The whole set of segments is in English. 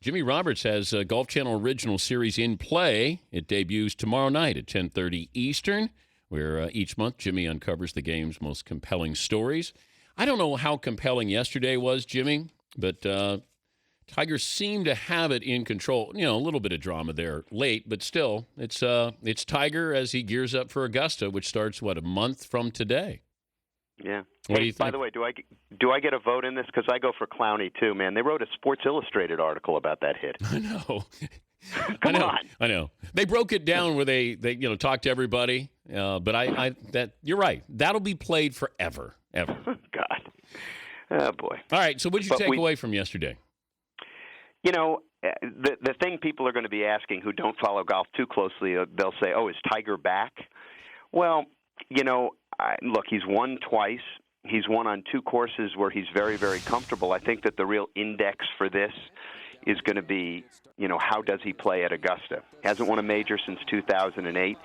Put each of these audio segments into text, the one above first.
Jimmy Roberts has a Golf Channel original series In Play. It debuts tomorrow night at 10:30 Eastern, where each month Jimmy uncovers the game's most compelling stories. I don't know how compelling yesterday was, Jimmy, but Tiger seemed to have it in control. You know, a little bit of drama there late, but still, it's Tiger as he gears up for Augusta, which starts, a month from today. Yeah. What do you think? By the way, do I get a vote in this? Because I go for Clowney too, man. They wrote a Sports Illustrated article about that hit. I know. Come on. I know. They broke it down where they talked to everybody. But you're right. That'll be played forever, ever. God. Oh boy. All right. So what did you take away from yesterday? You know, the thing people are going to be asking who don't follow golf too closely, they'll say, "Oh, is Tiger back?" Well, look, he's won twice. He's won on two courses where he's very, very comfortable. I think that the real index for this is going to be, how does he play at Augusta? Hasn't won a major since 2008.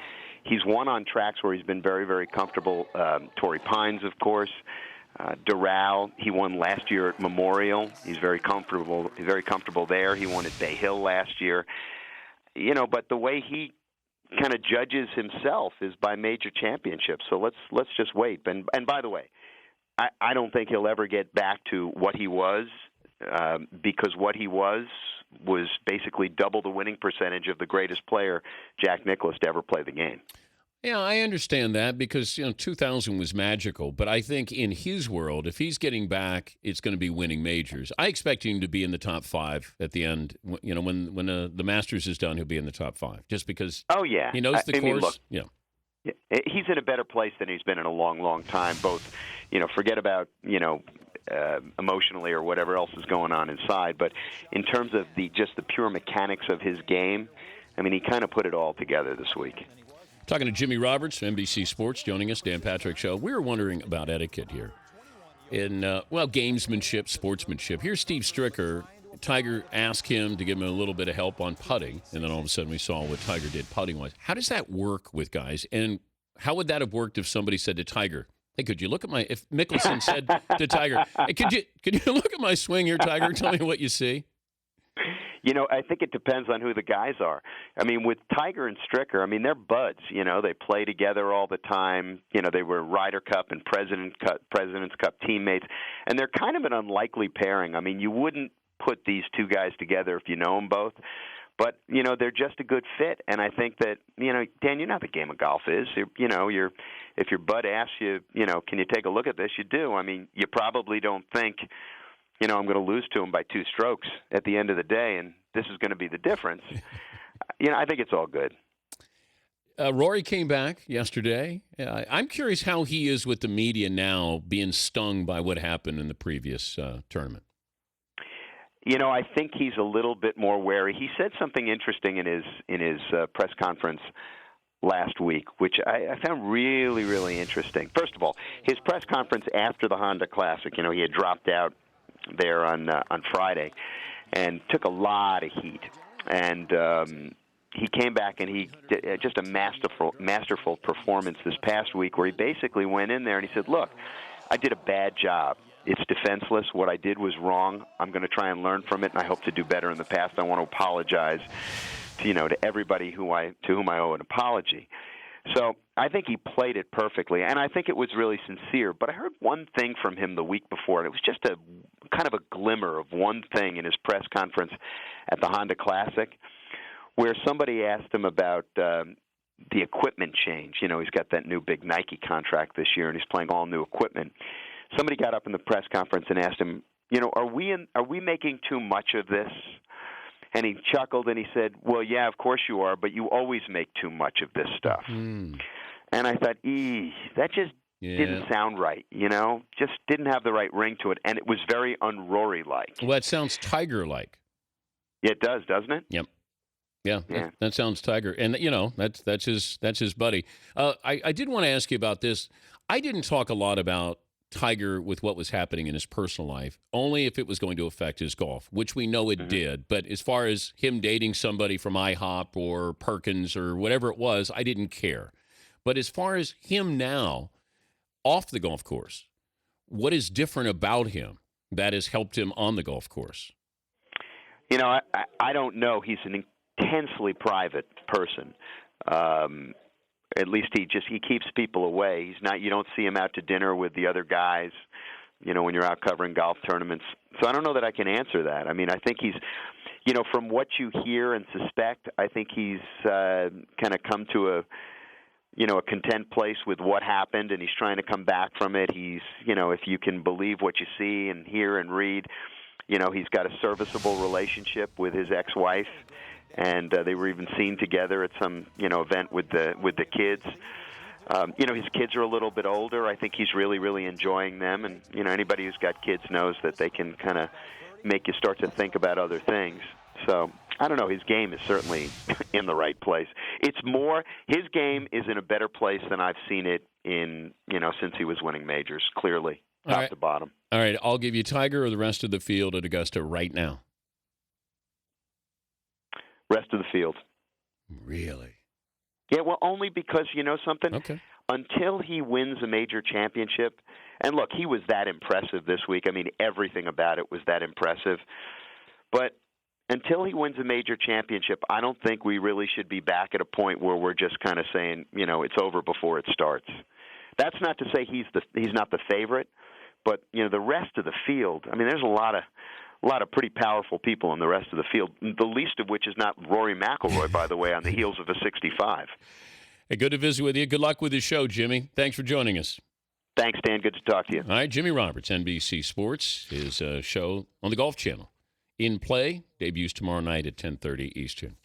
He's won on tracks where he's been very, very comfortable. Torrey Pines, of course. Doral, he won last year at Memorial. He's very comfortable. He's very comfortable there. He won at Bay Hill last year. But the way he kind of judges himself is by major championships. So let's just wait. And by the way, I don't think he'll ever get back to what he was, because what he was basically double the winning percentage of the greatest player, Jack Nicklaus, to ever play the game. Yeah, I understand that because 2000 was magical, but I think in his world, if he's getting back, it's going to be winning majors. I expect him to be in the top 5 at the end. When the Masters is done, he'll be in the top 5, just because. Oh yeah, he knows the course. Look, yeah, he's in a better place than he's been in a long, long time. Both, forget about emotionally or whatever else is going on inside, but in terms of the pure mechanics of his game, he kind of put it all together this week. Talking to Jimmy Roberts, NBC Sports, joining us, Dan Patrick Show. We were wondering about etiquette here. In, gamesmanship, sportsmanship. Here's Steve Stricker. Tiger asked him to give him a little bit of help on putting, and then all of a sudden we saw what Tiger did putting-wise. How does that work with guys? And how would that have worked if somebody said to Tiger, hey, could you look at if Mickelson said to Tiger, hey, could you look at my swing here, Tiger, tell me what you see? I think it depends on who the guys are. With Tiger and Stricker, they're buds. They play together all the time. They were Ryder Cup and President's Cup teammates, and they're kind of an unlikely pairing. You wouldn't put these two guys together if you know them both. But, they're just a good fit. And I think that, Dan, you know how the game of golf is. If your bud asks you, can you take a look at this, you do. You probably don't think, I'm going to lose to him by 2 strokes at the end of the day, and this is going to be the difference. I think it's all good. Rory came back yesterday. I'm curious how he is with the media now, being stung by what happened in the previous tournament. I think he's a little bit more wary. He said something interesting in his press conference last week, which I found really, really interesting. First of all, his press conference after the Honda Classic, he had dropped out there on Friday and took a lot of heat. And he came back and he did just a masterful performance this past week where he basically went in there and he said, look, I did a bad job. It's defenseless. What I did was wrong. I'm going to try and learn from it, and I hope to do better in the past. I want to apologize to everybody to whom I owe an apology. So I think he played it perfectly, and I think it was really sincere. But I heard one thing from him the week before, and it was just a kind of a glimmer of one thing in his press conference at the Honda Classic, where somebody asked him about the equipment change. He's got that new big Nike contract this year, and he's playing all new equipment. Somebody got up in the press conference and asked him, are we making too much of this? And he chuckled and he said, well, yeah, of course you are, but you always make too much of this stuff. And I thought, that just didn't sound right, just didn't have the right ring to it. And it was very un-Rory-like. Well, that sounds Tiger-like. Yeah, it does, doesn't it? Yep. Yeah. That sounds Tiger. And, that's his buddy. I did want to ask you about this. I didn't talk a lot about Tiger with what was happening in his personal life, only if it was going to affect his golf, which we know it did. But as far as him dating somebody from IHOP or Perkins or whatever it was, I didn't care. But as far as him now, off the golf course, what is different about him that has helped him on the golf course? I don't know. He's an intensely private person. At least he keeps people away. He's not. You don't see him out to dinner with the other guys. When you're out covering golf tournaments. So I don't know that I can answer that. I mean, I think he's, from what you hear and suspect, I think he's kind of come to a content place with what happened, and he's trying to come back from it. He's, if you can believe what you see and hear and read, he's got a serviceable relationship with his ex-wife, and they were even seen together at some, event with the kids. His kids are a little bit older. I think he's really, really enjoying them. And, anybody who's got kids knows that they can kind of make you start to think about other things. So, I don't know. His game is certainly in the right place. It's more, his game is in a better place than I've seen it in, since he was winning majors, clearly, top to bottom. All right. I'll give you Tiger or the rest of the field at Augusta right now. Rest of the field. Really? Yeah, well, only because, something? Okay. Until he wins a major championship, and look, he was that impressive this week. I mean, everything about it was that impressive. But until he wins a major championship, I don't think we really should be back at a point where we're just kind of saying, it's over before it starts. That's not to say he's not the favorite, but, the rest of the field, I mean, there's a lot of pretty powerful people in the rest of the field, the least of which is not Rory McIlroy, by the way, on the heels of a 65. Hey, good to visit with you. Good luck with the show, Jimmy. Thanks for joining us. Thanks, Dan. Good to talk to you. All right, Jimmy Roberts, NBC Sports, his show on the Golf Channel. In Play debuts tomorrow night at 10:30 Eastern.